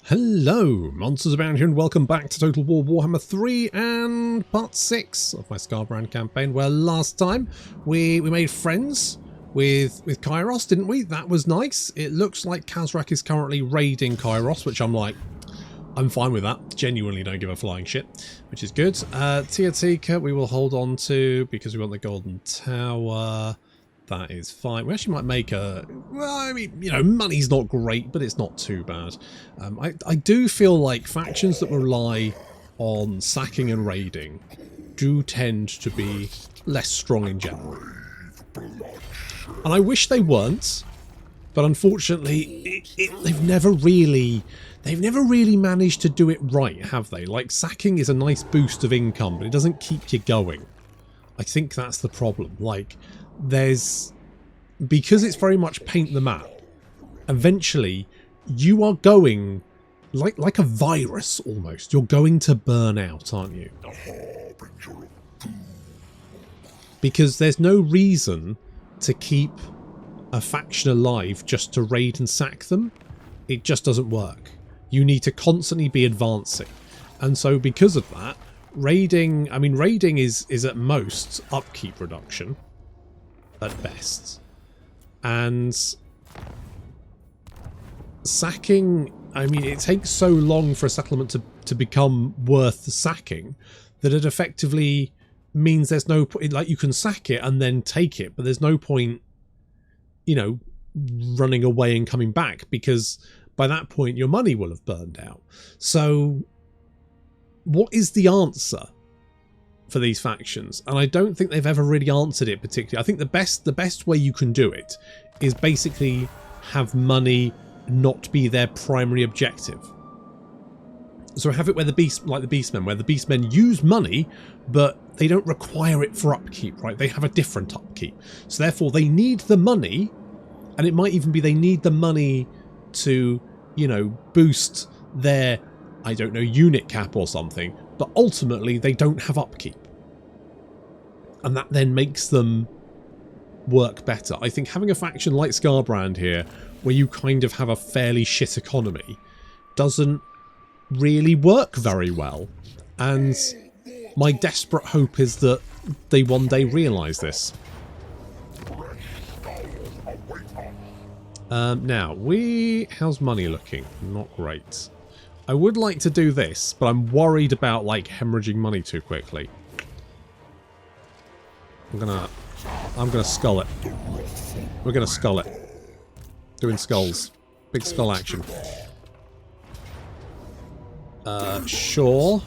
Hello, monsters abound here, and welcome back to Total War Warhammer 3 and part 6 of my Skarbrand campaign, where last time we made friends with Kairos, didn't we? That was nice. It looks like Kazrak is currently raiding Kairos, which I'm fine with that. Genuinely don't give a flying shit, which is good. Tiatika we will hold on to because we want the Golden Tower. That is fine. We actually might make a... Well, I mean, you know, money's not great, but it's not too bad. I do feel like factions that rely on sacking and raiding do tend to be less strong in general. And I wish they weren't, but unfortunately, they've never really managed to do it right, have they? Like, sacking is a nice boost of income, but it doesn't keep you going. I think that's the problem. Like... because it's very much paint the map, eventually you are going like a virus almost. You're going to burn out, aren't you? Because there's no reason to keep a faction alive just to raid and sack them. It just doesn't work. You need to constantly be advancing. And so because of that, raiding is at most upkeep reduction. At best. And sacking, I mean, it takes so long for a settlement to become worth sacking that it effectively means there's no point, like, you can sack it and then take it, but there's no point, you know, running away and coming back, because by that point your money will have burned out. So what is the answer for these factions? And I don't think they've ever really answered it particularly. I think the best way you can do it is basically have money not be their primary objective. So have it where the beastmen use money, but they don't require it for upkeep, right? They have a different upkeep. So therefore they need the money, and it might even be they need the money to, you know, boost their, I don't know, unit cap or something, but ultimately they don't have upkeep. And that then makes them work better. I think having a faction like Skarbrand here, where you kind of have a fairly shit economy, doesn't really work very well. And my desperate hope is that they one day realise this. Now, how's money looking? Not great. I would like to do this, but I'm worried about, like, hemorrhaging money too quickly. I'm gonna skull it. We're gonna skull it. Doing skulls. Big skull action. Sure.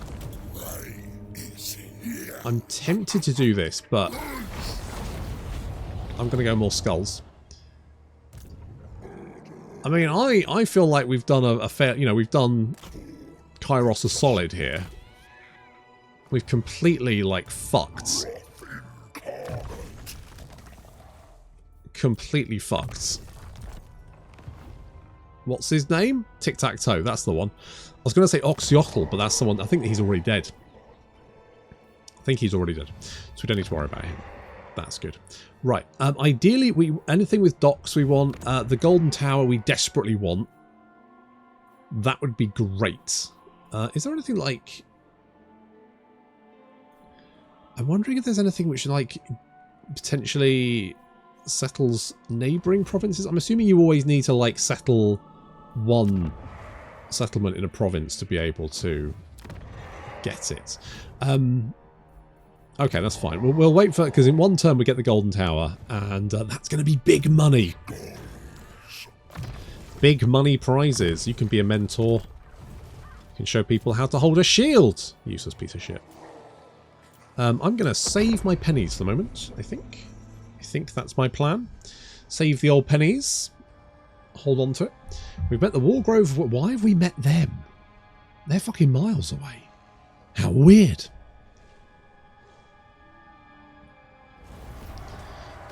I'm tempted to do this, but I'm gonna go more skulls. I mean, I feel like we've done a fair, you know, we've done Kairos a solid here. We've completely, like, fucked. Completely fucked. What's his name? Tic-Tac-Toe, that's the one. I was going to say Oxyotl, but that's the one. I think he's already dead. I think he's already dead. So we don't need to worry about him. That's good. Right. Ideally, anything with docks we want. The Golden Tower we desperately want. That would be great. Is there anything like... I'm wondering if there's anything which, like, potentially settles neighbouring provinces. I'm assuming you always need to, like, settle one settlement in a province to be able to get it. Okay, that's fine. We'll wait for... because in one turn we get the Golden Tower, and that's going to be big money. Big money prizes. You can be a mentor. You can show people how to hold a shield. Useless piece of shit. I'm going to save my pennies for the moment, I think. I think that's my plan. Save the old pennies. Hold on to it. We've met the Wargrove. Why have we met them? They're fucking miles away. How weird.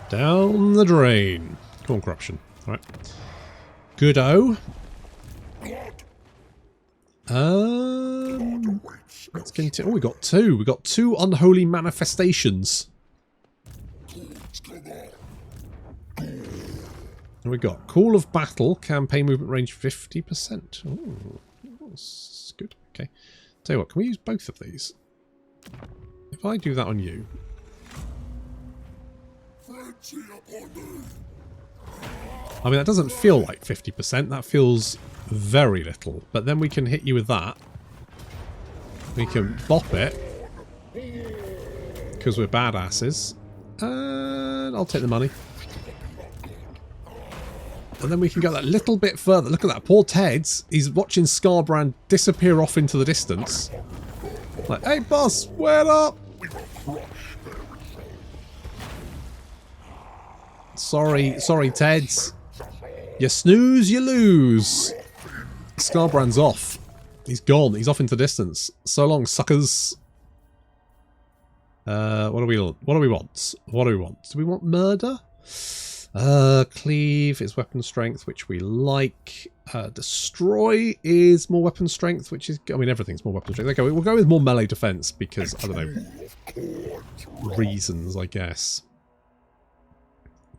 Down the drain. Come on, corruption. Alright. Good-o. Let's continue. Oh, we got two. We got two unholy manifestations. And we got Call of Battle, campaign movement range 50%. Ooh. That's good. Okay. Tell you what, can we use both of these? If I do that on you... I mean, that doesn't feel like 50%. That feels very little. But then we can hit you with that. We can bop it. Because we're badasses. And I'll take the money. And then we can go that little bit further. Look at that. Poor Ted's. He's watching Skarbrand disappear off into the distance. Like, hey boss, wait up! Sorry, Ted's. You snooze, you lose. Skarbrand's off. He's gone. He's off into the distance. So long, suckers. What do we want? What do we want? Do we want murder? Cleave is weapon strength, which we like. Destroy is more weapon strength, which is... I mean, everything's more weapon strength. Okay, we'll go with more melee defense because, I don't know, reasons, I guess.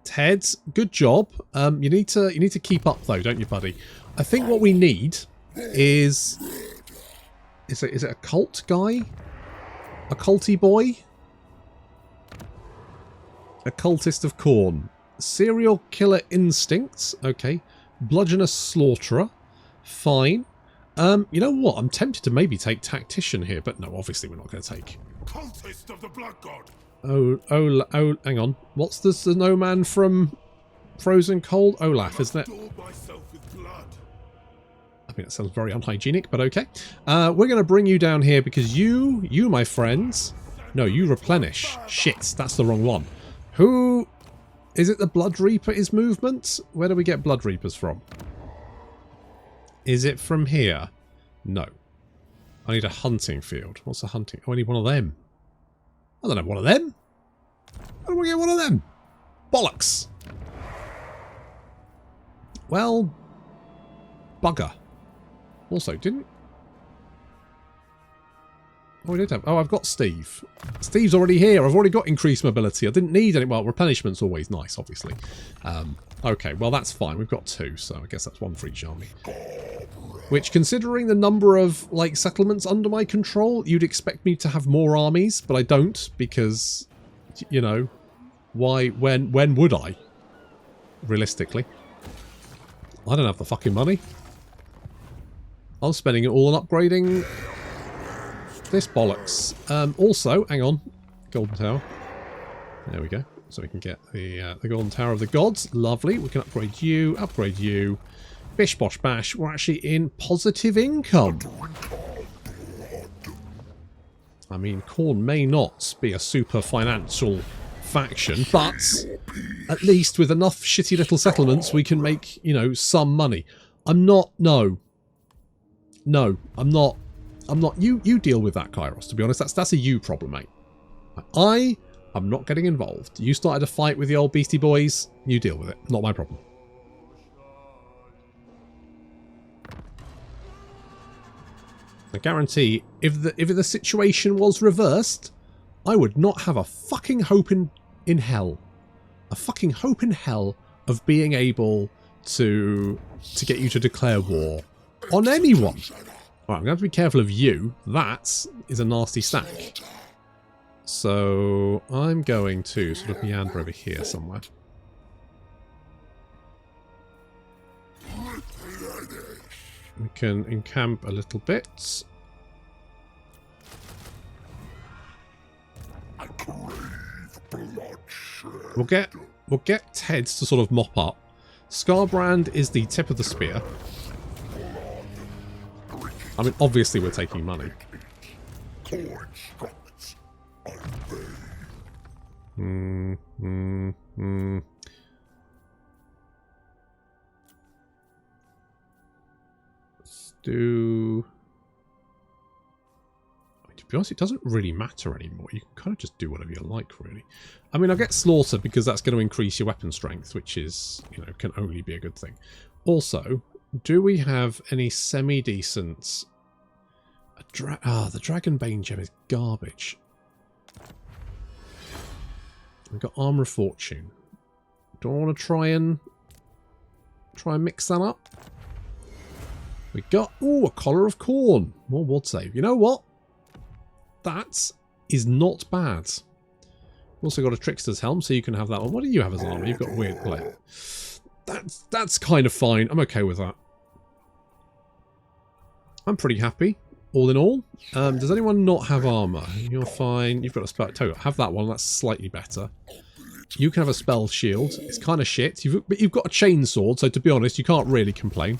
Ted, good job. You need to keep up, though, don't you, buddy? I think what we need is... Is it a cult guy? A culty boy? A cultist of Khorne. Serial killer instincts. Okay. Bludgeoner slaughterer. Fine. You know what? I'm tempted to maybe take tactician here, but no, obviously we're not going to take. Cultist of the Blood God. Oh, hang on. What's this? The no man from Frozen Cold? Olaf, isn't it? I mean, that sounds very unhygienic, but okay. We're going to bring you down here because you, my friends... No, you replenish. Shit, that's the wrong one. Who... Is it the Blood Reaper is movement? Where do we get Blood Reapers from? Is it from here? No. I need a hunting field. What's a hunting? Oh, I need one of them. I don't have one of them. How do I get one of them? Bollocks. Well, bugger. Also, didn't... Oh, we did have... Oh, I've got Steve. Steve's already here. I've already got increased mobility. I didn't need any... Well, replenishment's always nice, obviously. Okay, well, that's fine. We've got 2, so I guess that's 1 for each army. Which, considering the number of, like, settlements under my control, you'd expect me to have more armies, but I don't, because, you know, why... When would I? Realistically. I don't have the fucking money. I'm spending it all on upgrading... this bollocks. Also, hang on. Golden Tower. There we go. So we can get the Golden Tower of the Gods. Lovely. We can upgrade you. Upgrade you. Bish bosh bash. We're actually in positive income. I mean, Khorne may not be a super financial faction, but at least with enough shitty little settlements, we can make, you know, some money. I'm not... No. No, I'm not... You deal with that, Kairos, to be honest. That's a you problem, mate. I'm not getting involved. You started a fight with the old beastie boys. You deal with it. Not my problem. I guarantee, if the situation was reversed, I would not have a fucking hope in hell. A fucking hope in hell of being able to get you to declare war on anyone. Right, I'm going to have to be careful of you. That is a nasty stack. So I'm going to sort of meander over here somewhere. We can encamp a little bit. We'll get Ted's to sort of mop up. Skarbrand is the tip of the spear. I mean, obviously we're taking money. Let's do... To be honest, it doesn't really matter anymore. You can kind of just do whatever you like, really. I mean, I'll get Slaughter because that's going to increase your weapon strength, which is, you know, can only be a good thing. Also... Do we have any semi-decent... the Dragonbane gem is garbage. We've got Armour of Fortune. Do I want to try and mix that up? We got, ooh, a collar of Khorne. More ward save. You know what? That is not bad. Also got a Trickster's helm, so you can have that one. What do you have as an armor? You've got weird play. That's kind of fine. I'm okay with that. I'm pretty happy, all in all. Does anyone not have armor? You're fine. You've got a spell. Tell you what, have that one. That's slightly better. You can have a spell shield. It's kind of shit. But you've got a chainsword, so to be honest, you can't really complain.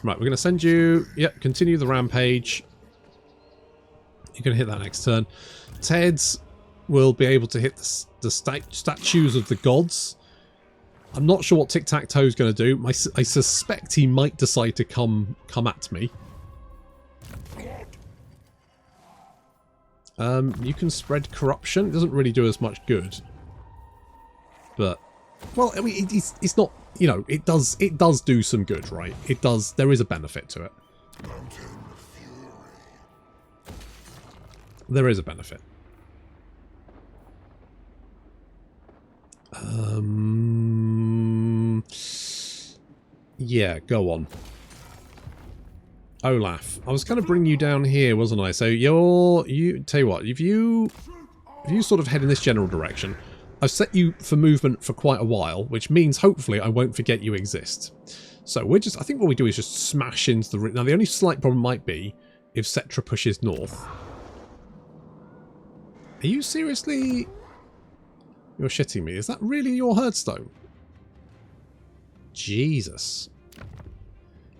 Right, we're going to send you... Yep, continue the rampage. You're going to hit that next turn. Ted's will be able to hit the statues of the gods. I'm not sure what Tic-Tac-Toe is going to do. I suspect he might decide to come at me. You can spread corruption. It doesn't really do as much good. But, well, I mean, it's not... You know, it does do some good, right? It does. There is a benefit to it. There is a benefit. Yeah, go on. Olaf. I was going to bring you down here, wasn't I? So you tell you what, if you sort of head in this general direction, I've set you for movement for quite a while, which means hopefully I won't forget you exist. So I think what we do is just smash into the... Now the only slight problem might be if Cetra pushes north. Are you seriously... You're shitting me. Is that really your Herdstone? Jesus.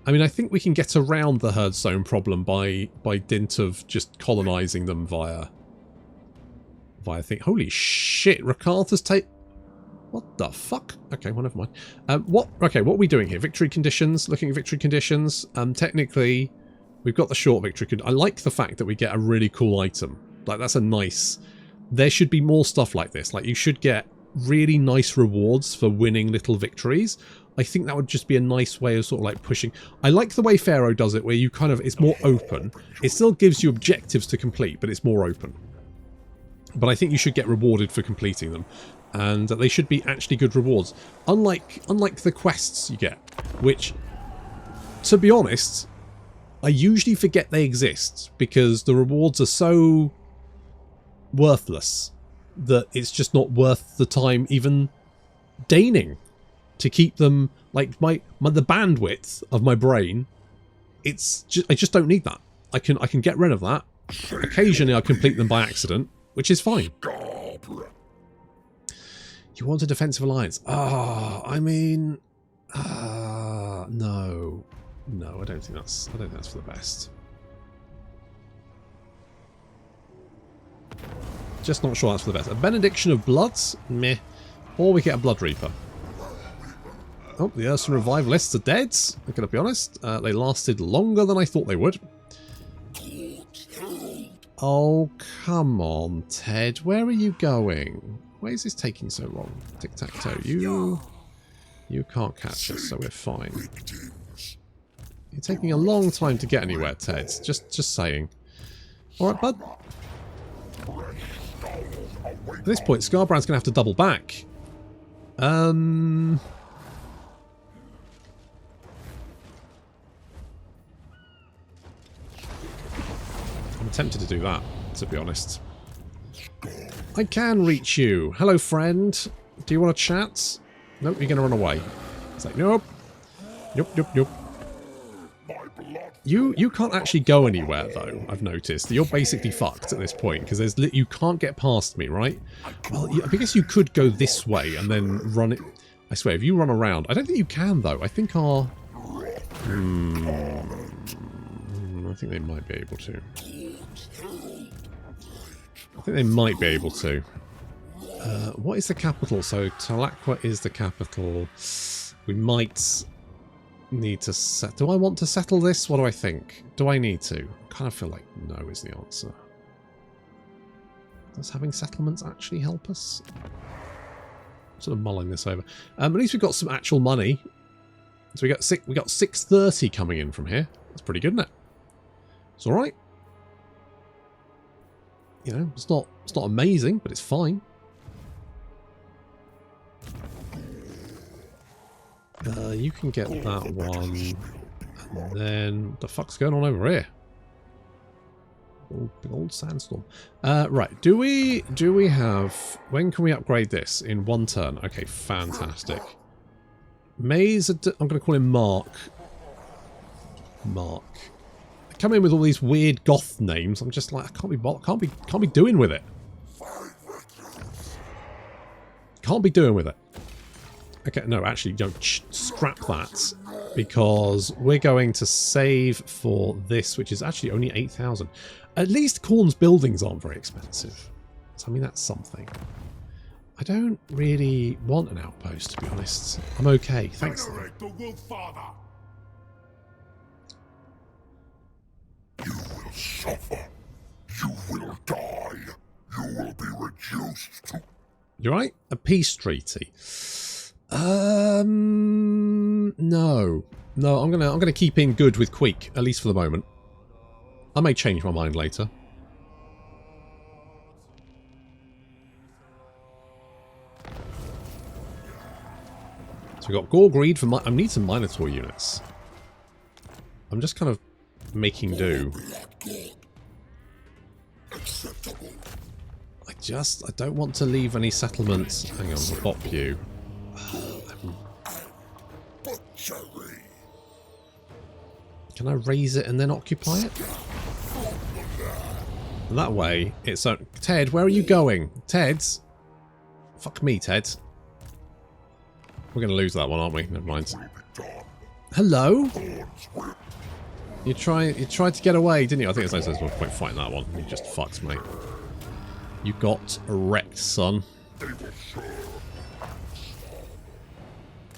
I mean, I think we can get around the Herdstone problem by dint of just colonising them via thing. Holy shit, Rakarth's take... What the fuck? Okay, well, never mind. What are we doing here? Victory conditions? Looking at victory conditions. Technically, we've got the short victory. I like the fact that we get a really cool item. Like, that's a nice... There should be more stuff like this. Like, you should get really nice rewards for winning little victories. I think that would just be a nice way of sort of like pushing... I like the way Pharaoh does it, where you kind of... It's more open. It still gives you objectives to complete, but it's more open. But I think you should get rewarded for completing them. And they should be actually good rewards. Unlike the quests you get, which, to be honest, I usually forget they exist because the rewards are so worthless that it's just not worth the time even deigning to keep them. Like the bandwidth of my brain, I just don't need that. I can get rid of that. Occasionally I complete them by accident, which is fine. You want a defensive alliance? I mean, no, I don't think that's for the best. Just not sure that's for the best. A benediction of bloods, meh. Or we get a blood reaper. Oh, the Ursa revivalists are dead. I'm gonna be honest. They lasted longer than I thought they would. Oh, come on, Ted. Where are you going? Why is this taking so long? Tic-tac-toe. You can't catch us, so we're fine. You're taking a long time to get anywhere, Ted. Just saying. Alright, bud. At this point, Skarbrand's going to have to double back. I'm tempted to do that, to be honest. I can reach you. Hello, friend. Do you want to chat? Nope, you're going to run away. It's like, nope. Nope. You can't actually go anywhere, though, I've noticed. You're basically fucked at this point, because you can't get past me, right? Well, I guess you could go this way and then run it. I swear, if you run around... I don't think you can, though. I think our... I think they might be able to. I think they might be able to. What is the capital? So Talaqua is the capital. We might need to set. Do I want to settle this? What do I think? Do I need to? I kind of feel like no is the answer. Does having settlements actually help us? I'm sort of mulling this over. At least we've got some actual money. So we got 630 coming in from here. That's pretty good, isn't it? It's all right. You know, it's not amazing, but it's fine. You can get that one. And then, what the fuck's going on over here? Oh, big old sandstorm. Right, do we have... When can we upgrade this? In one turn. Okay, fantastic. Maze... I'm going to call him Mark. Mark. I come in with all these weird goth names. I'm just like, I can't be doing with it. Can't be doing with it. Okay, no, actually, don't scrap that. Because we're going to save for this, which is actually only 8,000. At least Khorne's buildings aren't very expensive. So, I mean, that's something. I don't really want an outpost, to be honest. I'm okay, thanks. The Wolf Father. You will suffer. You will die. You will be reduced to... You're right? A peace treaty. No. No, I'm gonna keep in good with Queek, at least for the moment. I may change my mind later. So we got Gore Greed for I need some Minotaur units. I'm just kind of making do. I don't want to leave any settlements. Hang on, I'll bop you. Can I raise it and then occupy it? That way, it's... Ted, where are you going? Ted? Fuck me, Ted. We're going to lose that one, aren't we? Never mind. Hello? You tried to get away, didn't you? I think there's no point fighting that one. You just fucked me. You got wrecked, son.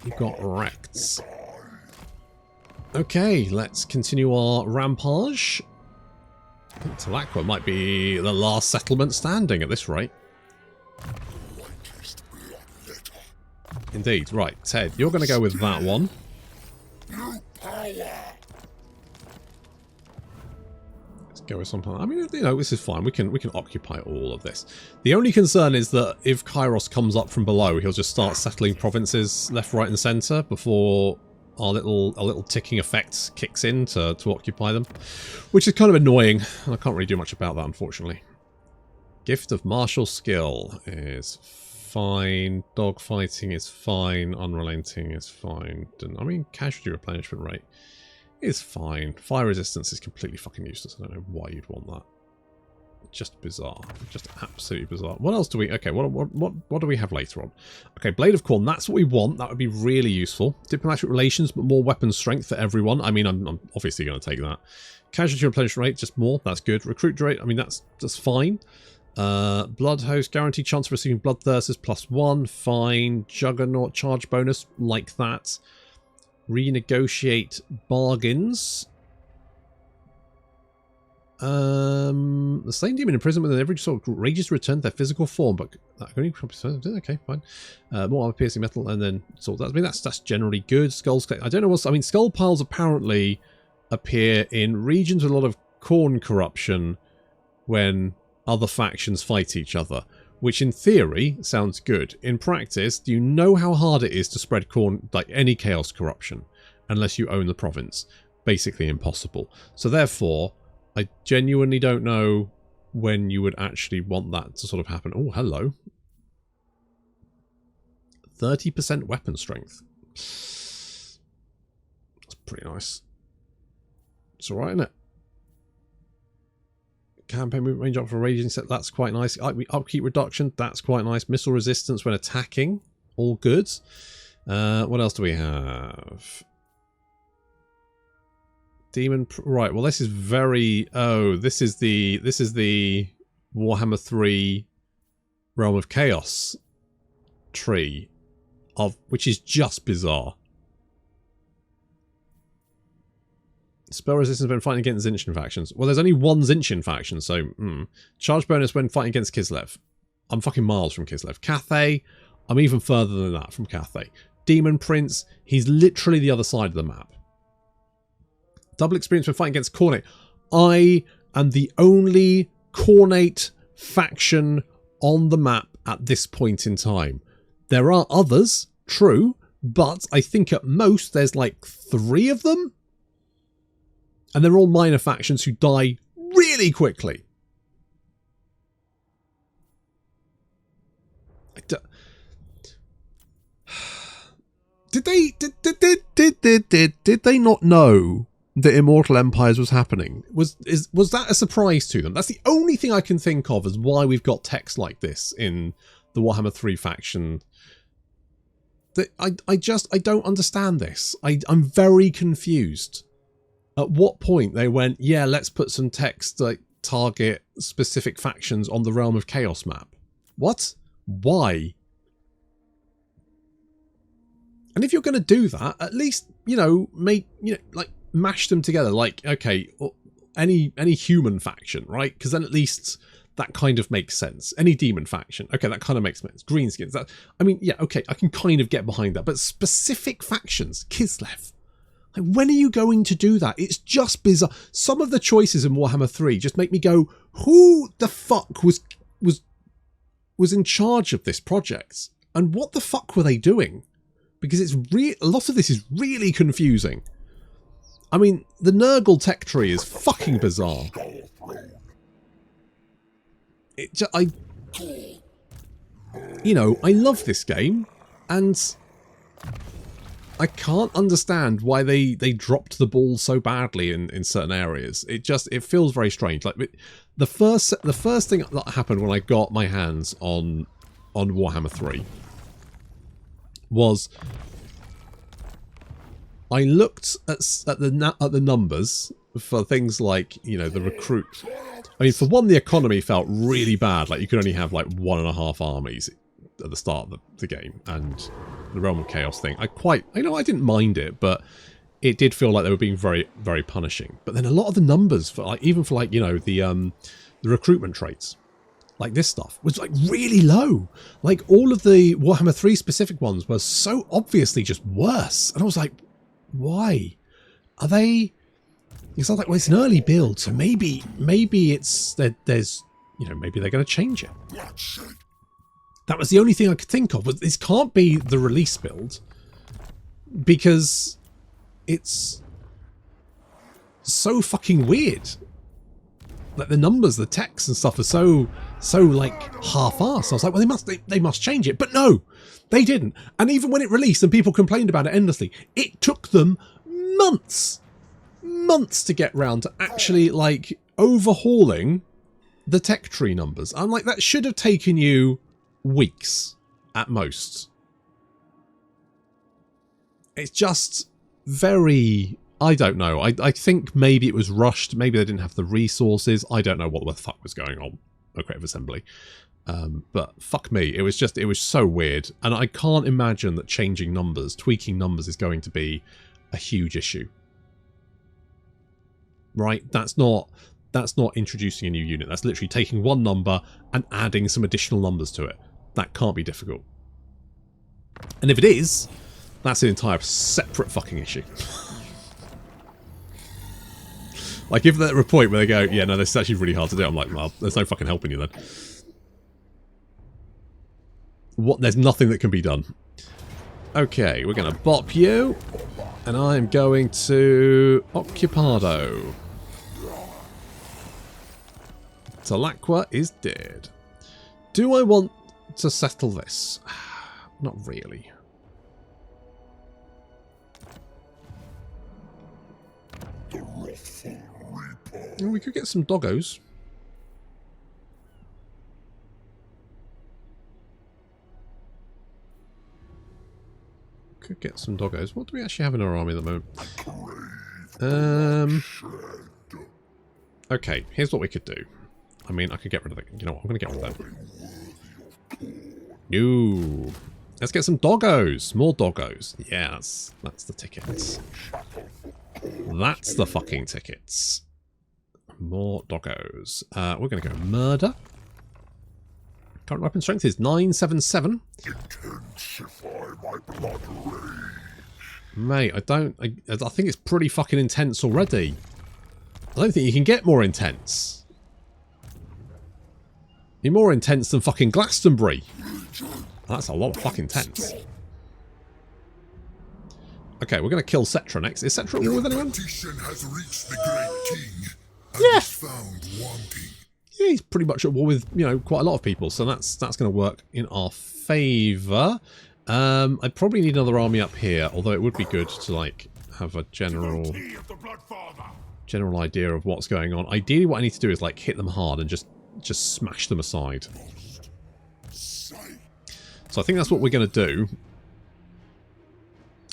You got wrecked. Okay, let's continue our rampage. I think Talakwa might be the last settlement standing at this rate. Indeed. Right, Ted, you're going to go with that one. Let's go with something. I mean, you know, this is fine. We can occupy all of this. The only concern is that if Kairos comes up from below, he'll just start settling provinces left, right, and centre before our little ticking effect kicks in to occupy them, which is kind of annoying, and I can't really do much about that, unfortunately. Gift of martial skill is fine. Dogfighting is fine. Unrelenting is fine. I mean, casualty replenishment rate is fine. Fire resistance is completely fucking useless. I don't know why you'd want that. Just bizarre. Just absolutely bizarre. What else do we... Okay, what do we have later on? Okay, Blade of Khorne. That's what we want. That would be really useful. Diplomatic relations, but more weapon strength for everyone. I mean, I'm obviously going to take that. Casualty replenishment rate, just more. That's good. Recruit rate, I mean, that's fine. Blood Host, guaranteed chance of receiving Bloodthirst is +1. Fine. Juggernaut, charge bonus, like that. Renegotiate bargains. The slain demon imprisonment and every sort of rages return to their physical form, but that only okay, fine. More armor piercing metal, and then sort of, I mean that's generally good. Skulls, I don't know what's. I mean, skull piles apparently appear in regions with a lot of Khorne corruption when other factions fight each other, which in theory sounds good. In practice, do you know how hard it is to spread Khorne, like any chaos corruption, unless you own the province? Basically impossible. So therefore, I genuinely don't know when you would actually want that to sort of happen. Oh, hello. 30% weapon strength. That's pretty nice. It's alright, isn't it? Campaign movement range up for raging set. That's quite nice. Upkeep reduction. That's quite nice. Missile resistance when attacking. All good. What else do we have? Demon, right, well this is very, this is the Warhammer 3 Realm of Chaos tree, which is just bizarre. Spell resistance when fighting against Tzeentch factions. Well, there's only one Tzeentch faction, so, Charge bonus when fighting against Kislev. I'm fucking miles from Kislev. Cathay, I'm even further than that from Cathay. Demon Prince, he's literally the other side of the map. Double experience when fighting against Khornate. I am the only Khornate faction on the map at this point in time. There are others, true, But I think at most there's like 3 of them. And they're all minor factions who die really quickly. Did they not know that Immortal Empires was happening? Was that a surprise to them? That's the only thing I can think of as why we've got text like this in the Warhammer 3 faction. That I don't understand this. I'm very confused. At what point they went, yeah, let's put some text like target specific factions on the Realm of Chaos map. What? Why? And if you're going to do that, at least, like mash them together. Like, okay, any human faction, right? Because then at least that kind of makes sense. Any demon faction, okay, that kind of makes sense. Greenskins, that, I mean, yeah, okay, I can kind of get behind that. But specific factions, Kislev, like, when are you going to do that? It's just bizarre. Some of the choices in Warhammer 3 just make me go, who the fuck was in charge of this project? And what the fuck were they doing? Because it's a lot of this is really confusing. I mean, the Nurgle tech tree is fucking bizarre. I love this game, and I can't understand why they dropped the ball so badly in certain areas. It feels very strange. Like the first thing that happened when I got my hands on Warhammer 3 was I looked at the numbers for things like, the recruit. I mean, for one, the economy felt really bad. Like, you could only have like 1.5 armies at the start of the game, and the Realm of Chaos thing. I didn't mind it, but it did feel like they were being very, very punishing. But then a lot of the numbers for like, even for like, the recruitment traits, like this stuff, was like really low. Like all of the Warhammer 3 specific ones were so obviously just worse. And I was like, why? Are they... It's like, well, it's an early build, so maybe it's there's maybe they're going to change it. That was the only thing I could think of. Was this can't be the release build, because it's so fucking weird. Like the numbers, the text and stuff are so like half-assed. I was like, well, they must change it, but no, they didn't. And even when it released and people complained about it endlessly, it took them months to get round to actually like overhauling the tech tree numbers. I'm like, that should have taken you weeks at most. It's just very, I don't know. I think maybe it was rushed. Maybe they didn't have the resources. I don't know what the fuck was going on at Creative Assembly. But fuck me, it was so weird. And I can't imagine that changing numbers, tweaking numbers is going to be a huge issue. Right? That's not introducing a new unit. That's literally taking one number and adding some additional numbers to it. That can't be difficult. And if it is, that's an entire separate fucking issue. Like if they're at a point where they go, yeah, no, this is actually really hard to do, I'm like, well, there's no fucking helping you then. There's nothing that can be done. Okay, we're going to bop you. And I'm going to Occupado. Talaqua is dead. Do I want to settle this? Not really. Well, we could get some doggos. Could get some doggos. What do we actually have in our army at the moment? Okay, here's what we could do. I mean, I could get rid of it. You know what? I'm going to get rid of that. No. Let's get some doggos. More doggos. Yeah, that's the tickets. That's the fucking tickets. More doggos. We're going to go murder. Current weapon strength is 977. Intensify my blood rage. Mate, I think it's pretty fucking intense already. I don't think you can get more intense. You're more intense than fucking Glastonbury. That's a lot of fucking tense. Okay, we're going to kill Cetra next. Is Cetra at war with anyone? Petition has reached the Great King and Yeah. is found wanting. Yeah, he's pretty much at war with, you know, quite a lot of people, so that's going to work in our favour. I probably need another army up here, although it would be good to, like, have a general idea of what's going on. Ideally, what I need to do is, like, hit them hard and just smash them aside. So I think that's what we're going to do.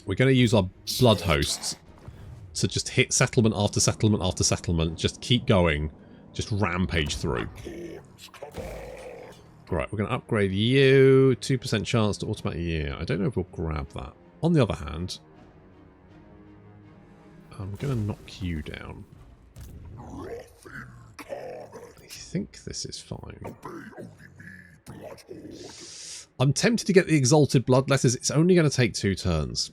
We're going to use our blood hosts to just hit settlement after settlement after settlement, just keep going, just rampage through. Right, we're going to upgrade you. 2% chance to automatic year. I don't know if we'll grab that. On the other hand, I'm going to knock you down. I think this is fine. I'm tempted to get the Exalted Blood Letters. It's only going to take 2 turns.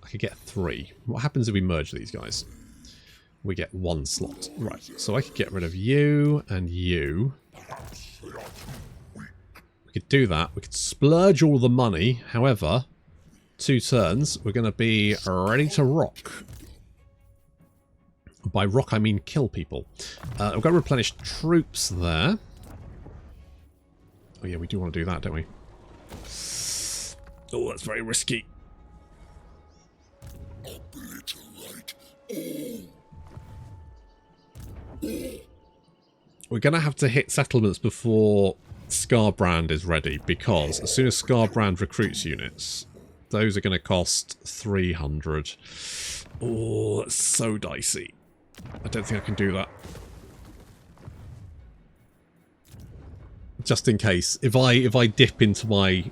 I could get 3. What happens if we merge these guys? We get 1 slot. Right, so I could get rid of you and you. We could do that. We could splurge all the money. However, 2 turns, we're going to be ready to rock. By rock, I mean kill people. I've got to replenish troops there. Oh yeah, we do want to do that, don't we? Oh, that's very risky. We're going to have to hit settlements before Skarbrand is ready, because as soon as Skarbrand recruits units, those are going to cost 300. Oh, that's so dicey. I don't think I can do that. Just in case, if I dip into my,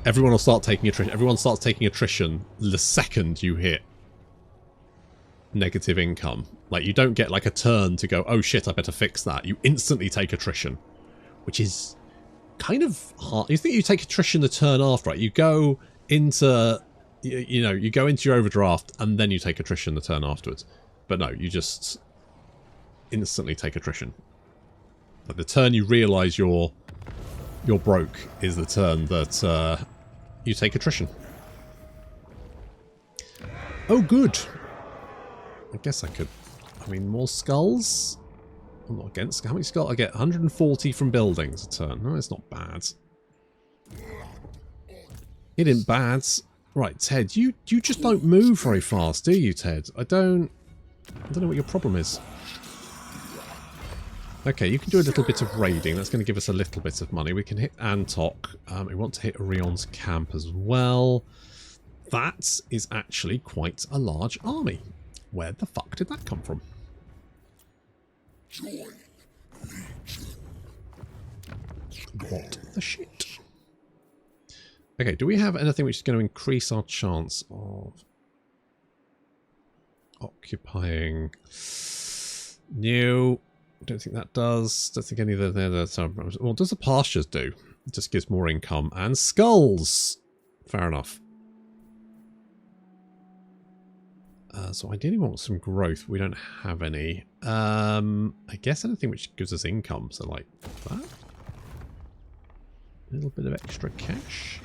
everyone will start taking attrition. Everyone starts taking attrition the second you hit negative income. Like, you don't get like a turn to go, oh shit, I better fix that. You instantly take attrition, which is kind of hard. You think you take attrition the turn after, right? You go into, you know, you go into your overdraft and then you take attrition the turn afterwards. But no, you just instantly take attrition. Like, the turn you realise you're broke is the turn that you take attrition. Oh, good. I guess I could. I mean, more skulls? I'm not against. How many skulls? I get 140 from buildings a turn. No, it's not bad. It ain't bad. Right, Ted, you just don't move very fast, do you, Ted? I don't know what your problem is. Okay, you can do a little bit of raiding. That's going to give us a little bit of money. We can hit Antok. We want to hit Orion's camp as well. That is actually quite a large army. Where the fuck did that come from? What the shit? Okay, do we have anything which is going to increase our chance of occupying? No, don't think that does. Don't think any of the well, does the pastures do? It just gives more income and skulls. Fair enough. So ideally we want some growth. We don't have any. I guess anything which gives us income. So like that. A little bit of extra cash.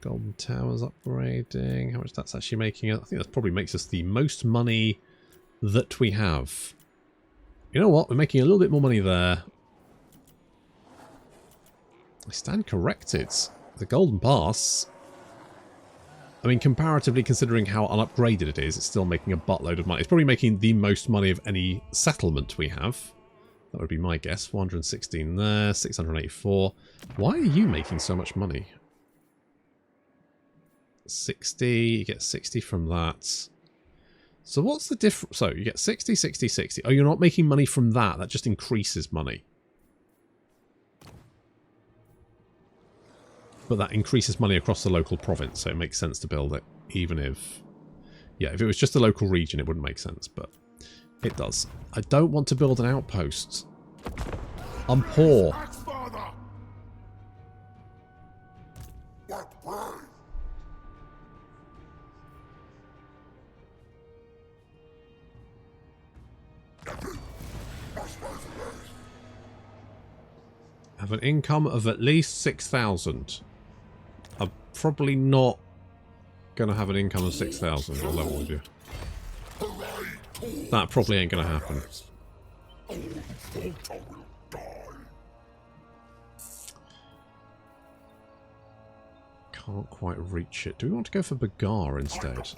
Golden Towers upgrading. How much that's actually making us? I think that probably makes us the most money that we have. You know what? We're making a little bit more money there. I stand corrected. The Golden Pass. I mean, comparatively, considering how unupgraded it is, it's still making a buttload of money. It's probably making the most money of any settlement we have. That would be my guess. 416 there, 684. Why are you making so much money? 60, you get 60 from that. So what's the difference? So you get 60, 60, 60. Oh, you're not making money from that. That just increases money. But that increases money across the local province, so it makes sense to build it, even if... Yeah, if it was just a local region, it wouldn't make sense, but it does. I don't want to build an outpost. I'm poor. Have an income of at least 6,000. I'm probably not going to have an income of 6,000 or level with you. That probably ain't going to happen. Can't quite reach it. Do we want to go for Bagar instead?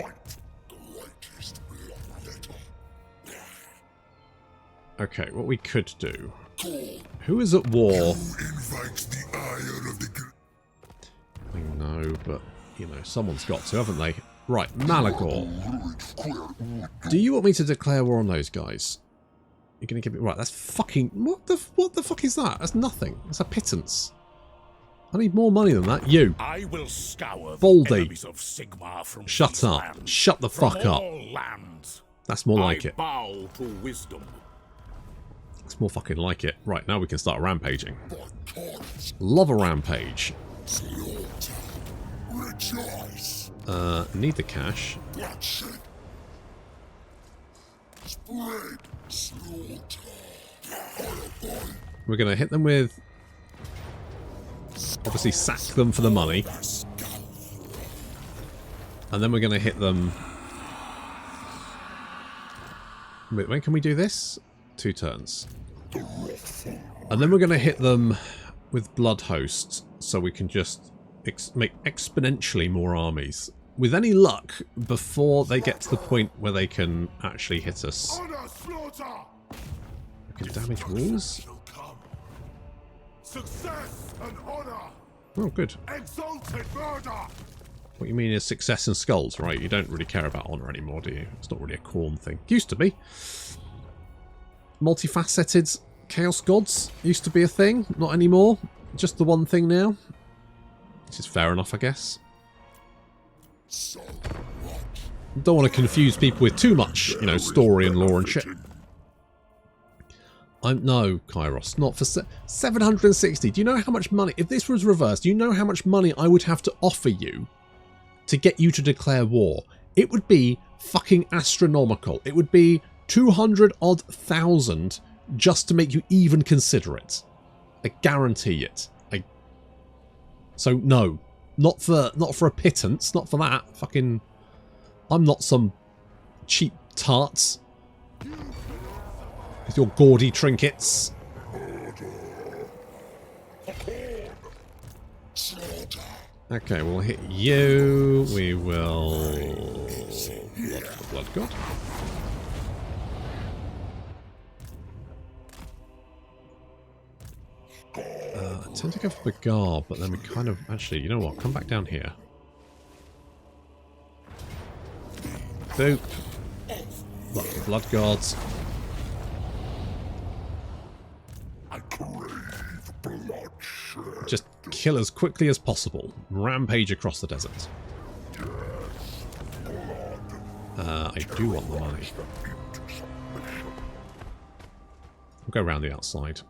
Okay, what we could do... Who is at war? I know, but, you know, someone's got to, haven't they? Right, Malagor. Do you want me to declare war on those guys? You're going to give me... Right, that's fucking... What the fuck is that? That's nothing. That's a pittance. I need more money than that. You. I will scour Baldy. of Sigmar from Shut up. lands, Shut the fuck up. Lands. That's more like it. Bow to wisdom. It's more fucking like it. Right, now we can start rampaging. Love a rampage. Need the cash. We're going to hit them with... Obviously sack them for the money. And then we're going to hit them... When can we do this? 2 turns. And then we're going to hit them with Blood Host, so we can just make exponentially more armies. With any luck, before they get to the point where they can actually hit us. We can damage walls. Success and honor. Oh, good. Exalted murder. What you mean is success and skulls, right? You don't really care about honor anymore, do you? It's not really a Khorne thing. Used to be. Multifaceted Chaos Gods used to be a thing. Not anymore. Just the one thing now. Which is fair enough, I guess. Don't want to confuse people with too much, you know, story and lore and shit. No, Kairos, not for 760. Do you know how much money, if this was reversed, do you know how much money I would have to offer you to get you to declare war? It would be fucking astronomical. It would be 200,000 just to make you even consider it. I guarantee it. So no, not for a pittance, not for that. Fucking, I'm not some cheap tarts with your gaudy trinkets. Okay, we'll hit you. We will Blood God. I tend to go for Bagar, but then we kind of... Actually, you know what? Come back down here. Boop. Blood Gods. Just kill as quickly as possible. Rampage across the desert. I do want the money. We'll go around the outside.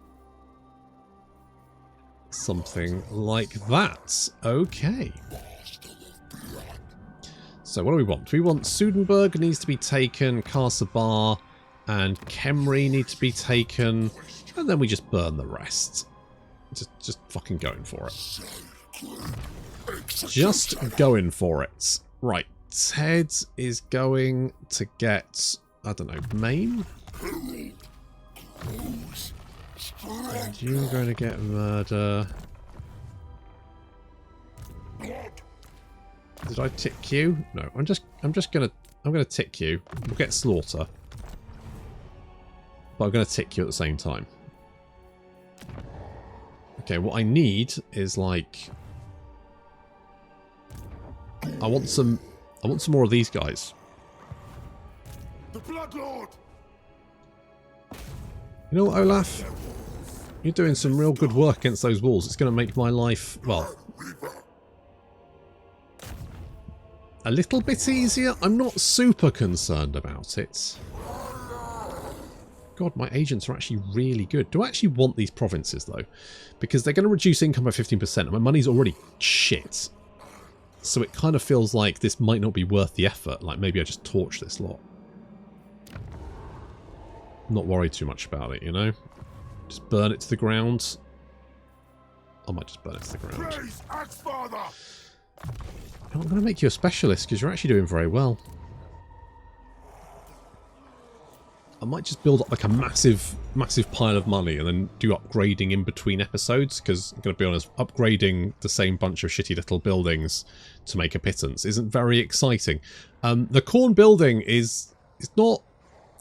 Something like that. Okay. So what do we want? We want Sudenburg needs to be taken, Karsabar and Khemri need to be taken, and then we just burn the rest. Just fucking going for it. Just going for it. Right. Ted is going to get, I don't know, Maine? And you're going to get murder. Did I tick you? No, I'm gonna tick you. We'll get slaughter. But I'm gonna tick you at the same time. Okay, what I need is like I want some more of these guys. The Blood Lord. You know what, Olaf? You're doing some real good work against those walls. It's going to make my life, well, a little bit easier. I'm not super concerned about it. God, my agents are actually really good. Do I actually want these provinces, though? Because they're going to reduce income by 15%, and my money's already shit. So it kind of feels like this might not be worth the effort. Like, maybe I just torch this lot. Not worried too much about it, you know? Just burn it to the ground. I might just burn it to the ground. I'm going to make you a specialist because you're actually doing very well. I might just build up like a massive pile of money and then do upgrading in between episodes, because I'm going to be honest, upgrading the same bunch of shitty little buildings to make a pittance isn't very exciting. The Khorne building it's not...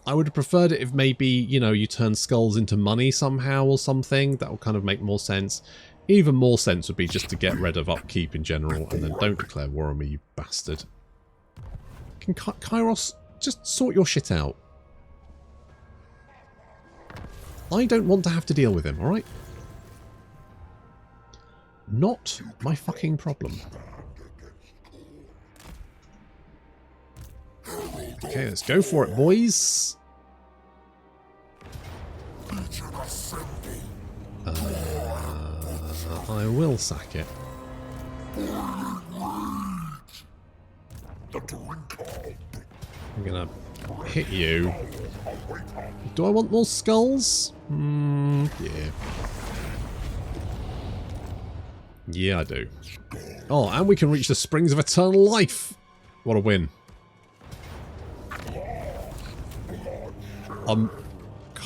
I would have preferred it if maybe, you know, you turn skulls into money somehow or something. That would kind of make more sense. Even more sense would be just to get rid of upkeep in general and then don't declare war on me, you bastard. Can Kairos just sort your shit out? I don't want to have to deal with him, alright? Not my fucking problem. Okay, let's go for it, boys. I will sack it. I'm gonna hit you. Do I want more skulls? Yeah. Yeah, I do. Oh, and we can reach the Springs of Eternal Life. What a win.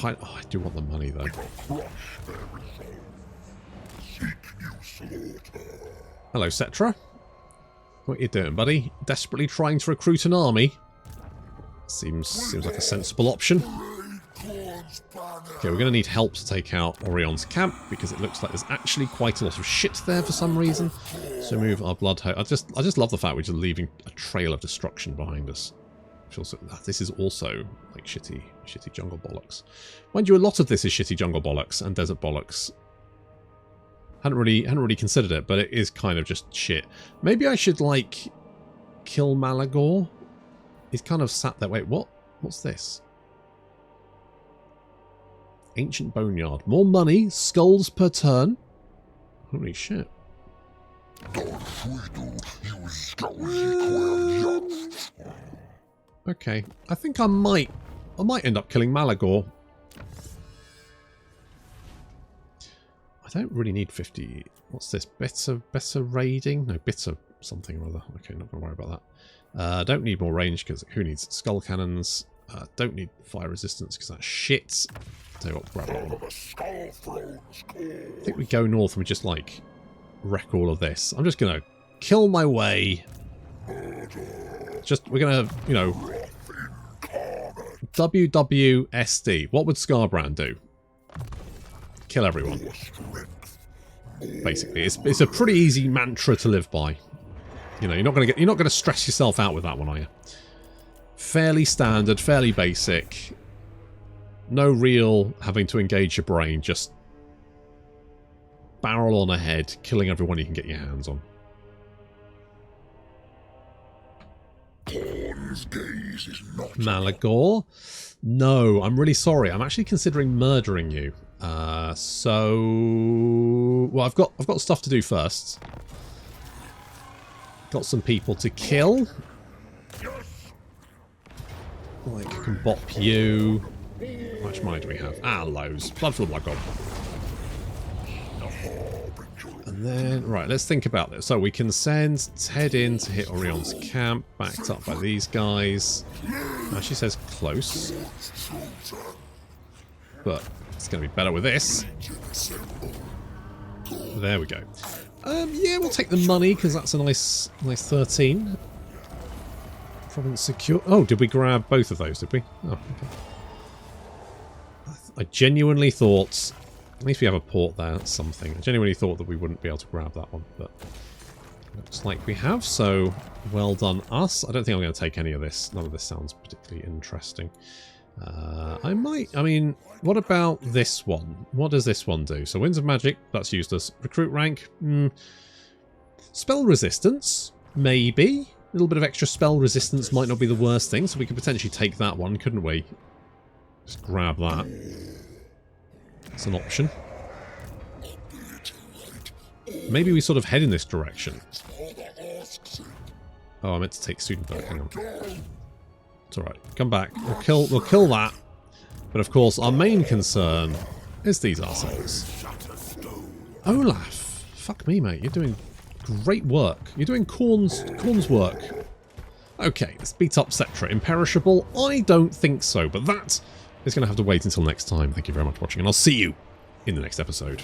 I do want the money though. Hello, Cetra. What you doing, buddy? Desperately trying to recruit an army? Seems like a sensible option. Okay, we're going to need help to take out Orion's camp because it looks like there's actually quite a lot of shit there for some reason. So move our blood. I just love the fact we're just leaving a trail of destruction behind us. Also, this is also like shitty jungle bollocks. Mind you, a lot of this is shitty jungle bollocks and desert bollocks. Hadn't really considered it, but it is kind of just shit. Maybe I should like kill Malagor. He's kind of sat there. Wait, what? What's this? Ancient Boneyard. More money. Skulls per turn. Holy shit. Okay. I think I might end up killing Malagor. I don't really need 50. What's this? Better raiding? No, bitter something or other. Okay, not going to worry about that. Don't need more range because who needs skull cannons? Don't need fire resistance because that's shit. Tell you what, grab it. I think we go north and we just like wreck all of this. I'm just going to kill my way. We're going to, you know, WWSD. What would Skarbrand do? Kill everyone. Basically, it's a pretty easy mantra to live by. You know, you're not going to stress yourself out with that one, are you? Fairly standard, fairly basic. No real having to engage your brain. Just barrel on ahead, killing everyone you can get your hands on. Malagor? No, I'm really sorry. I'm actually considering murdering you. Well, I've got stuff to do first. Got some people to kill. Like, I can bop you. How much money do we have? Ah, loads. Blood for the Blood God. And then, right, let's think about this. So we can send Ted in to hit Orion's camp, backed up by these guys. Now she says close. But it's going to be better with this. There we go. Yeah, we'll take the money because that's a nice 13. Province secure. Oh, did we grab both of those, did we? Oh, okay. I genuinely thought, at least we have a port there, that's something. I genuinely thought that we wouldn't be able to grab that one, but looks like we have, so well done us. I don't think I'm going to take any of this. None of this sounds particularly interesting. I mean, what about this one? What does this one do? So Winds of Magic, that's useless. Recruit rank, spell resistance, maybe. A little bit of extra spell resistance might not be the worst thing, so we could potentially take that one, couldn't we? Just grab that. It's an option. Maybe we sort of head in this direction. Oh, I meant to take Studenberg. Hang on. It's alright. Come back. We'll kill that. But of course, our main concern is these arseholes. Olaf! Fuck me, mate. You're doing Great work. You're doing Khorne's work. Okay, let's beat up Cetra. Imperishable? I don't think so, but that is going to have to wait until next time. Thank you very much for watching, and I'll see you in the next episode.